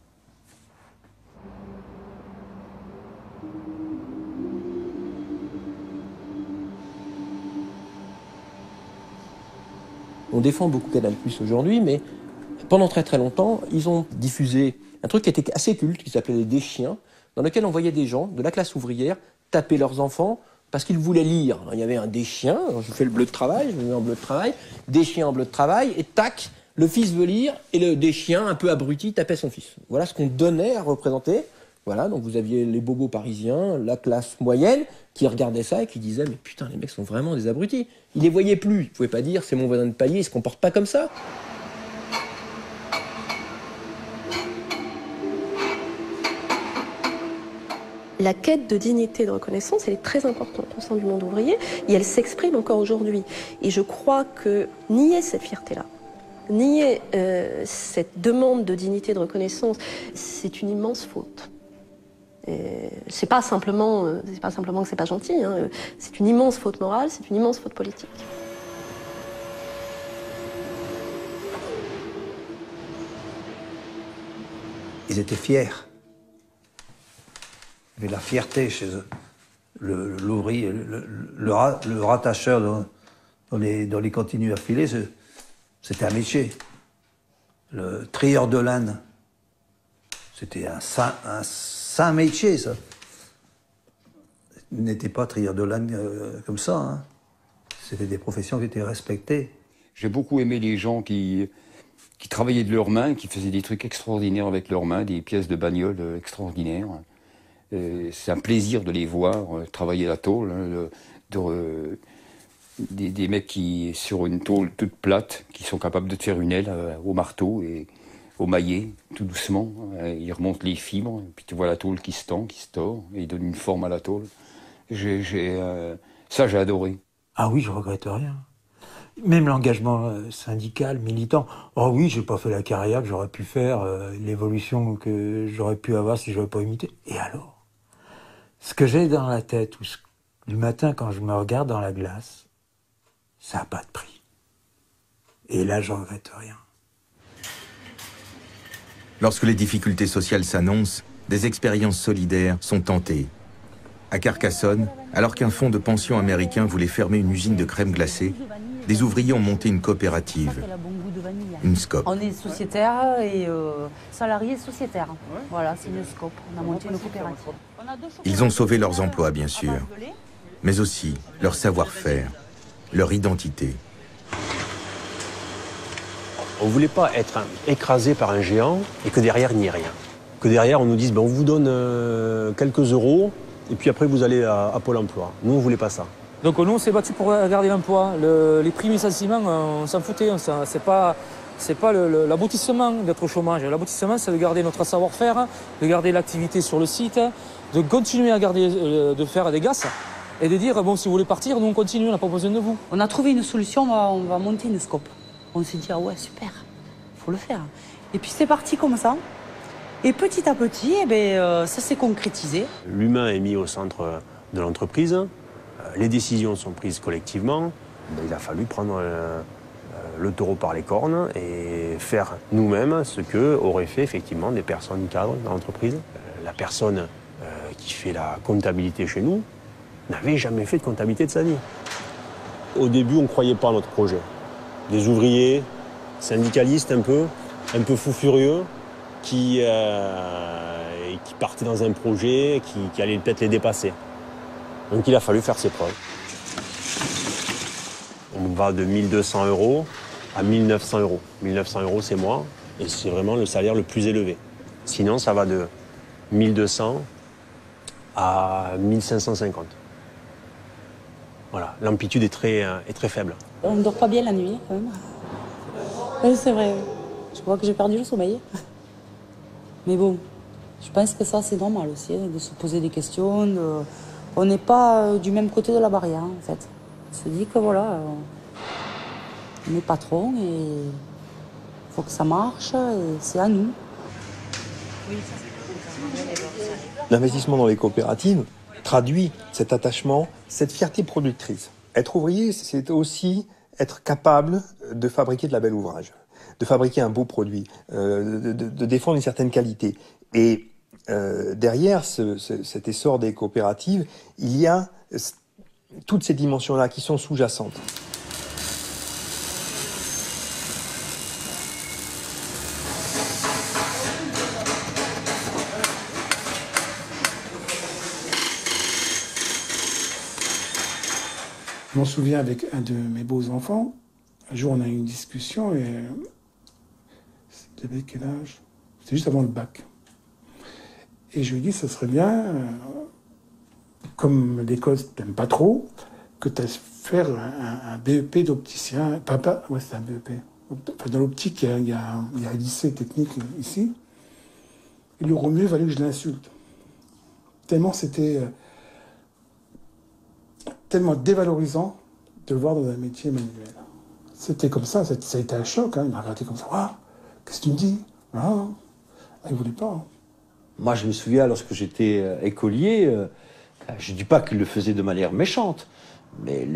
On défend beaucoup Canal+ aujourd'hui, mais pendant très très longtemps, ils ont diffusé un truc qui était assez culte, qui s'appelait Des chiens, dans lequel on voyait des gens de la classe ouvrière taper leurs enfants parce qu'ils voulaient lire. Alors, il y avait un des chiens, je fais le bleu de travail, je me mets en bleu de travail, des chiens en bleu de travail, et tac, le fils veut lire, et le des chiens, un peu abruti, tapait son fils. Voilà ce qu'on donnait à représenter. Voilà, donc vous aviez les bobos parisiens, la classe moyenne, qui regardaient ça et qui disaient « Mais putain, les mecs sont vraiment des abrutis ». Ils les voyaient plus, ils pouvaient pas dire « C'est mon voisin de palier, il se comporte pas comme ça ». La quête de dignité et de reconnaissance, elle est très importante au sein du monde ouvrier et elle s'exprime encore aujourd'hui. Et je crois que nier cette fierté-là, nier cette demande de dignité et de reconnaissance, c'est une immense faute. C'est pas simplement que c'est pas gentil, hein. C'est une immense faute morale, c'est une immense faute politique. Ils étaient fiers. Il y avait la fierté chez eux. L'ouvrier, le rattacheur dans les continues à filer, c'était un métier. Le trieur de laine, c'était un saint métier, ça. Ils n'étaient pas trieur de laine comme ça, hein. C'était des professions qui étaient respectées. J'ai beaucoup aimé les gens qui travaillaient de leurs mains, qui faisaient des trucs extraordinaires avec leurs mains, des pièces de bagnole extraordinaires. C'est un plaisir de les voir travailler la tôle, hein, des mecs qui, sur une tôle toute plate, qui sont capables de te faire une aile au marteau et au maillet, tout doucement. Ils remontent les fibres, et puis tu vois la tôle qui se tend, qui se tord, et ils donnent une forme à la tôle. Ça, j'ai adoré. Ah oui, je regrette rien. Même l'engagement syndical, militant. Oh oui, j'ai pas fait la carrière que j'aurais pu faire, l'évolution que j'aurais pu avoir si j'aurais pas imité. Et alors? Ce que j'ai dans la tête, le matin quand je me regarde dans la glace, ça n'a pas de prix. Et là, je regrette rien. Lorsque les difficultés sociales s'annoncent, des expériences solidaires sont tentées. À Carcassonne, alors qu'un fonds de pension américain voulait fermer une usine de crème glacée, des ouvriers ont monté une coopérative, une SCOP. On est sociétaire et salariés sociétaires. Voilà, c'est une SCOP. On a monté une coopérative. Ils ont sauvé leurs emplois, bien sûr, mais aussi leur savoir-faire, leur identité. On ne voulait pas être écrasé par un géant et que derrière il n'y ait rien. Que derrière, on nous dise, ben, on vous donne quelques euros, et puis après, vous allez à Pôle emploi. Nous, on ne voulait pas ça. Donc nous, on s'est battu pour garder l'emploi. Les prix licenciements, on s'en foutait. C'est pas l'aboutissement d'être au chômage. L'aboutissement, c'est de garder notre savoir-faire, de garder l'activité sur le site, de continuer à garder, de faire des gasses, et de dire, bon, si vous voulez partir, nous, on continue, on n'a pas besoin de vous. On a trouvé une solution, on va monter une scope. On s'est dit, ah ouais, super, il faut le faire. Et puis c'est parti comme ça. Et petit à petit, ça s'est concrétisé. L'humain est mis au centre de l'entreprise. Les décisions sont prises collectivement. Il a fallu prendre le taureau par les cornes et faire nous-mêmes ce que auraient fait effectivement des personnes cadres dans l'entreprise. La personne qui fait la comptabilité chez nous n'avait jamais fait de comptabilité de sa vie. Au début, on ne croyait pas à notre projet. Des ouvriers, syndicalistes un peu fous furieux, qui partaient dans un projet qui allait peut-être les dépasser. Donc il a fallu faire ses preuves. On va de 1 200 € à 1 900 €. 1 900 €, c'est moi, et c'est vraiment le salaire le plus élevé. Sinon, ça va de 1 200 à 1 550. Voilà, l'amplitude est très faible. On ne dort pas bien la nuit, quand même. Oui, c'est vrai. Je crois que j'ai perdu le sommeil. Mais bon, je pense que ça, c'est normal aussi, de se poser des questions. On n'est pas du même côté de la barrière, en fait. On se dit que voilà, on est patron et il faut que ça marche et c'est à nous. L'investissement dans les coopératives traduit cet attachement, cette fierté productrice. Être ouvrier, c'est aussi être capable de fabriquer de la belle ouvrage, de fabriquer un beau produit, de défendre une certaine qualité. Et derrière cet essor des coopératives, il y a toutes ces dimensions-là qui sont sous-jacentes. Je m'en souviens avec un de mes beaux-enfants. Un jour, on a eu une discussion et c'était quel âge? C'était juste avant le bac. Et je lui ai dit, ça serait bien, comme l'école t'aime pas trop, que tu ailles faire un BEP d'opticien. Papa, ouais, c'est un BEP. Enfin, dans l'optique, il y a un lycée technique ici. Il aurait mieux valu que je l'insulte. Tellement c'était tellement dévalorisant de le voir dans un métier manuel. C'était comme ça a été un choc. Hein. Il m'a regardé comme ça. Ah, qu'est-ce que tu me dis? Ah, il voulait pas. Hein. Moi, je me souviens, lorsque j'étais écolier, je ne dis pas qu'il le faisait de manière méchante, mais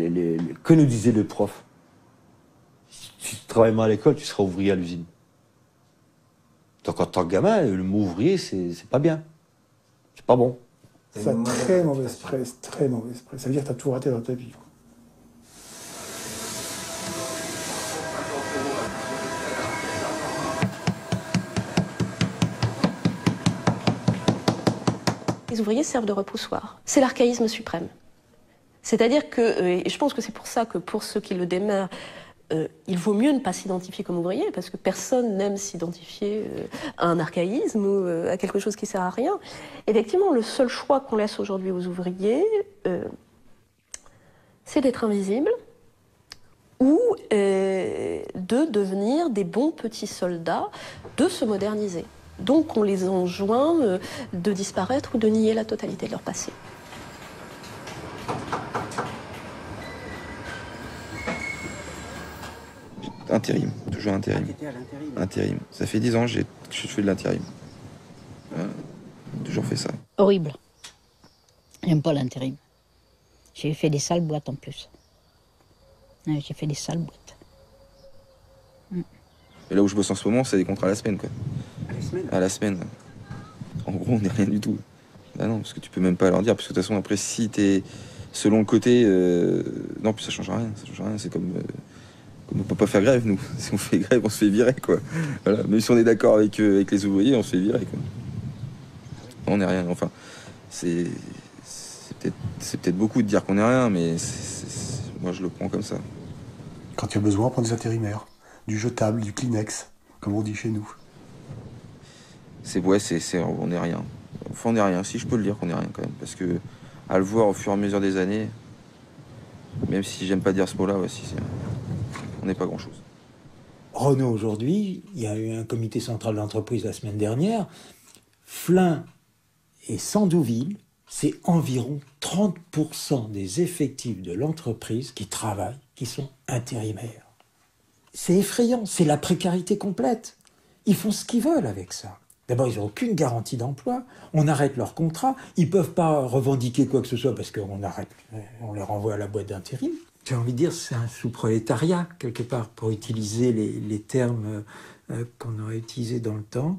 que nous disait le prof? Si tu travailles mal à l'école, tu seras ouvrier à l'usine. Donc, en tant que gamin, le mot ouvrier, c'est pas bien. C'est pas bon. Ça a très mauvaise presse, très mauvaise presse. Ça veut dire que tu as tout raté dans ta vie. Les ouvriers servent de repoussoir. C'est l'archaïsme suprême. C'est-à-dire que, et je pense que c'est pour ça que pour ceux qui le démeurent, il vaut mieux ne pas s'identifier comme ouvrier, parce que personne n'aime s'identifier à un archaïsme ou à quelque chose qui ne sert à rien. Effectivement, le seul choix qu'on laisse aujourd'hui aux ouvriers, c'est d'être invisible ou de devenir des bons petits soldats, de se moderniser. Donc on les enjoint de disparaître ou de nier la totalité de leur passé. Intérim, toujours intérim. Intérim. Ça fait 10 ans que je fais de l'intérim. Toujours fait ça. Horrible. J'aime pas l'intérim. J'ai fait des sales boîtes en plus. Ouais, j'ai fait des sales boîtes. Et là où je bosse en ce moment, c'est des contrats à la semaine, quoi. À la semaine? À la semaine. En gros, on n'est rien du tout. Bah non, parce que tu peux même pas leur dire, parce que de toute façon, après, si t'es selon le côté... Non, puis ça change rien. Ça change rien. C'est comme on peut pas faire grève, nous. Si on fait grève, on se fait virer, quoi. Voilà. Même si on est d'accord avec les ouvriers, on se fait virer, quoi. On n'est rien. Enfin, c'est peut-être beaucoup de dire qu'on n'est rien, mais moi, je le prends comme ça. Quand il y a besoin, on prend des intérimaires. Du jetable, du Kleenex, comme on dit chez nous. on n'est rien. Enfin, on n'est rien. Si je peux le dire qu'on n'est rien quand même, parce que à le voir au fur et à mesure des années, même si j'aime pas dire ce mot-là, on n'est pas grand-chose. Renault aujourd'hui, il y a eu un comité central d'entreprise la semaine dernière. Flins et Sandouville, c'est environ 30% des effectifs de l'entreprise qui travaillent, qui sont intérimaires. C'est effrayant, c'est la précarité complète. Ils font ce qu'ils veulent avec ça. D'abord, ils n'ont aucune garantie d'emploi, on arrête leur contrat, ils ne peuvent pas revendiquer quoi que ce soit parce qu'on les renvoie à la boîte d'intérim. J'ai envie de dire, c'est un sous-prolétariat, quelque part, pour utiliser les termes qu'on aurait utilisés dans le temps.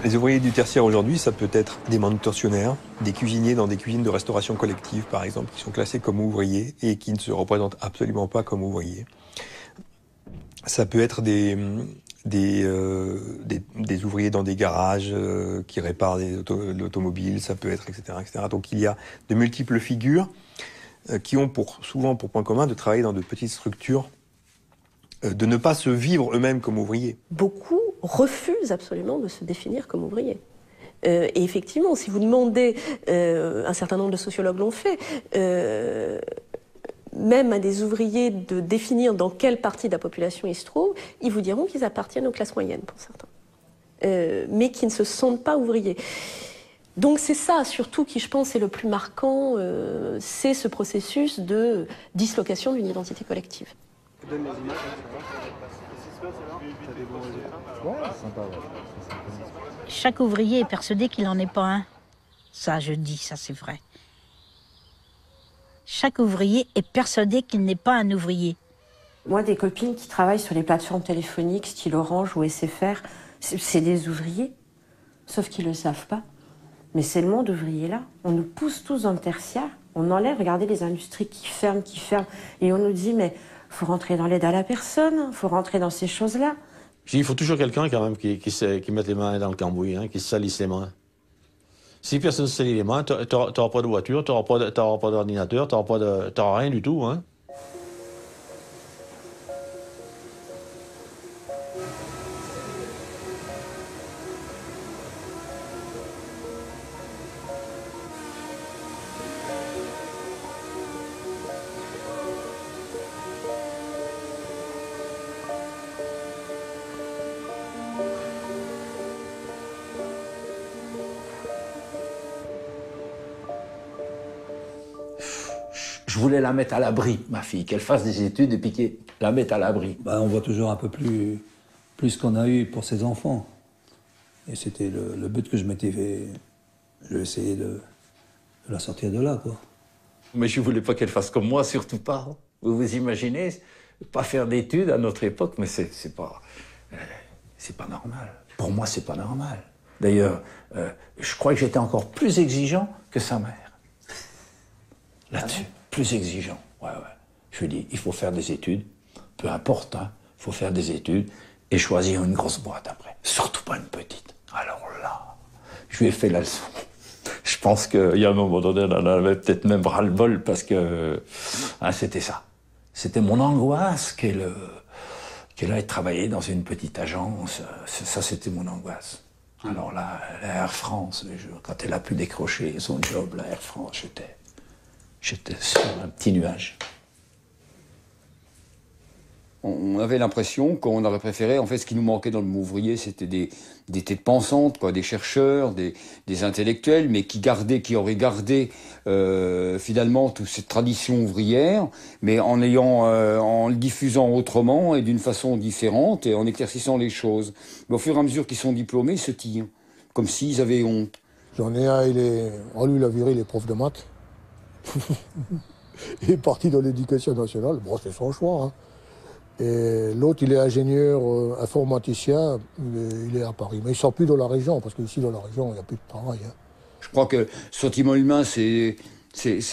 Les ouvriers du tertiaire aujourd'hui, ça peut être des manutentionnaires, des cuisiniers dans des cuisines de restauration collective, par exemple, qui sont classés comme ouvriers et qui ne se représentent absolument pas comme ouvriers. Ça peut être des ouvriers dans des garages qui réparent l'automobile, ça peut être, etc., etc. Donc il y a de multiples figures qui ont souvent pour point commun de travailler dans de petites structures, de ne pas se vivre eux-mêmes comme ouvriers. Beaucoup refusent absolument de se définir comme ouvriers. Et effectivement, si vous demandez, un certain nombre de sociologues l'ont fait, même à des ouvriers de définir dans quelle partie de la population ils se trouvent, ils vous diront qu'ils appartiennent aux classes moyennes pour certains, mais qui ne se sentent pas ouvriers. Donc c'est ça surtout qui, je pense, est le plus marquant, c'est ce processus de dislocation d'une identité collective. Chaque ouvrier est persuadé qu'il n'en est pas un. Ça, je dis, ça c'est vrai. Chaque ouvrier est persuadé qu'il n'est pas un ouvrier. Moi, des copines qui travaillent sur les plateformes téléphoniques, style Orange ou SFR, c'est des ouvriers, sauf qu'ils ne le savent pas. Mais c'est le monde ouvrier là. On nous pousse tous dans le tertiaire, on enlève, regardez les industries qui ferment, et on nous dit, mais faut rentrer dans l'aide à la personne, faut rentrer dans ces choses-là. Il faut toujours quelqu'un quand même qui mette les mains dans le cambouis, hein, qui se salisse les mains. Si personne ne se salit les mains, tu n'auras pas de voiture, tu n'auras pas d'ordinateur, tu n'auras rien du tout. Hein. Je voulais la mettre à l'abri, ma fille, qu'elle fasse des études et puis la mettre à l'abri. On voit toujours un peu plus qu'on a eu pour ses enfants. Et c'était le but que je m'étais fait. Je vais essayer de la sortir de là, quoi. Mais je voulais pas qu'elle fasse comme moi, surtout pas. Vous vous imaginez, pas faire d'études à notre époque, mais c'est pas normal. Pour moi, c'est pas normal. D'ailleurs, je crois que j'étais encore plus exigeant que sa mère. Là-dessus. Plus exigeant, ouais. Je lui dis, il faut faire des études, peu importe, hein, il faut faire des études et choisir une grosse boîte après. Surtout pas une petite. Alors là, je lui ai fait la leçon. Je pense qu'il y a un moment donné, on en avait peut-être même ras-le-bol parce que c'était ça. C'était mon angoisse qu'elle aille travailler dans une petite agence. Ça, c'était mon angoisse. Alors là, la Air France, quand elle a pu décrocher son job, la Air France, j'étais sur un petit nuage. On avait l'impression qu'on aurait préféré, en fait, ce qui nous manquait dans le mouvement ouvrier, c'était des têtes pensantes, quoi, des chercheurs, des intellectuels, mais qui auraient gardé finalement toute cette tradition ouvrière, mais en le diffusant autrement et d'une façon différente et en exerçant les choses. Mais au fur et à mesure qu'ils sont diplômés, ils se tirent, comme s'ils avaient honte. J'en ai un, lui, il a viré les profs de maths. Il est parti dans l'éducation nationale, bon, c'est son choix. Hein. Et l'autre, il est ingénieur informaticien, il est à Paris. Mais il ne sort plus dans la région, parce qu'ici, dans la région, il n'y a plus de travail. Hein. Je crois que le sentiment humain, c'est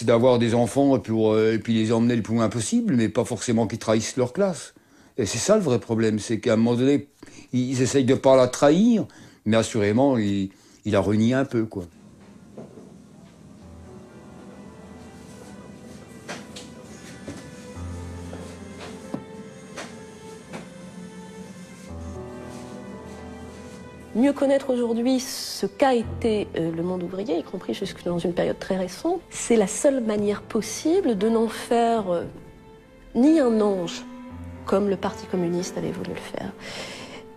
d'avoir des enfants et puis les emmener le plus loin possible, mais pas forcément qu'ils trahissent leur classe. Et c'est ça le vrai problème, c'est qu'à un moment donné, ils essayent de ne pas la trahir, mais assurément, ils il a renié un peu, quoi. Mieux connaître aujourd'hui ce qu'a été le monde ouvrier, y compris jusque dans une période très récente, c'est la seule manière possible de n'en faire ni un ange, comme le Parti communiste avait voulu le faire,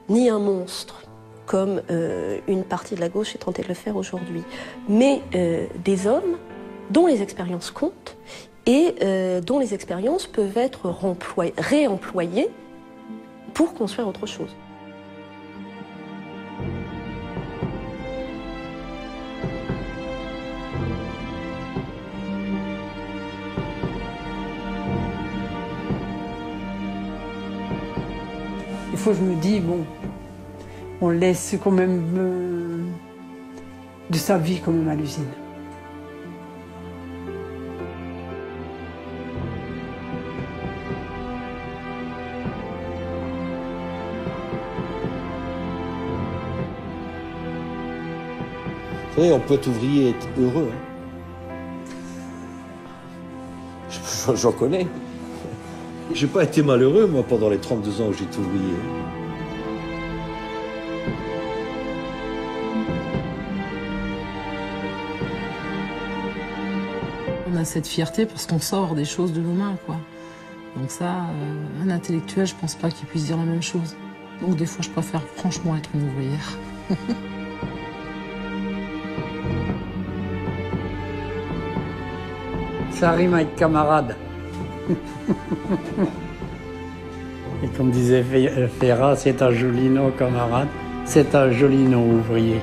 ni un monstre, comme une partie de la gauche est tentée de le faire aujourd'hui, mais des hommes dont les expériences comptent et dont les expériences peuvent être réemployées pour construire autre chose. Des fois, je me dis, bon, on laisse quand même de sa vie quand même à l'usine. Vous savez, on peut être ouvrier et être heureux. Hein. J'en connais. J'ai pas été malheureux, moi, pendant les 32 ans où j'ai été ouvrier. On a cette fierté parce qu'on sort des choses de nos mains, quoi. Donc ça, un intellectuel, je pense pas qu'il puisse dire la même chose. Donc des fois, je préfère franchement être une ouvrière. Ça rime avec camarade. Et comme disait Ferrat, c'est un joli nom camarade, c'est un joli nom ouvrier.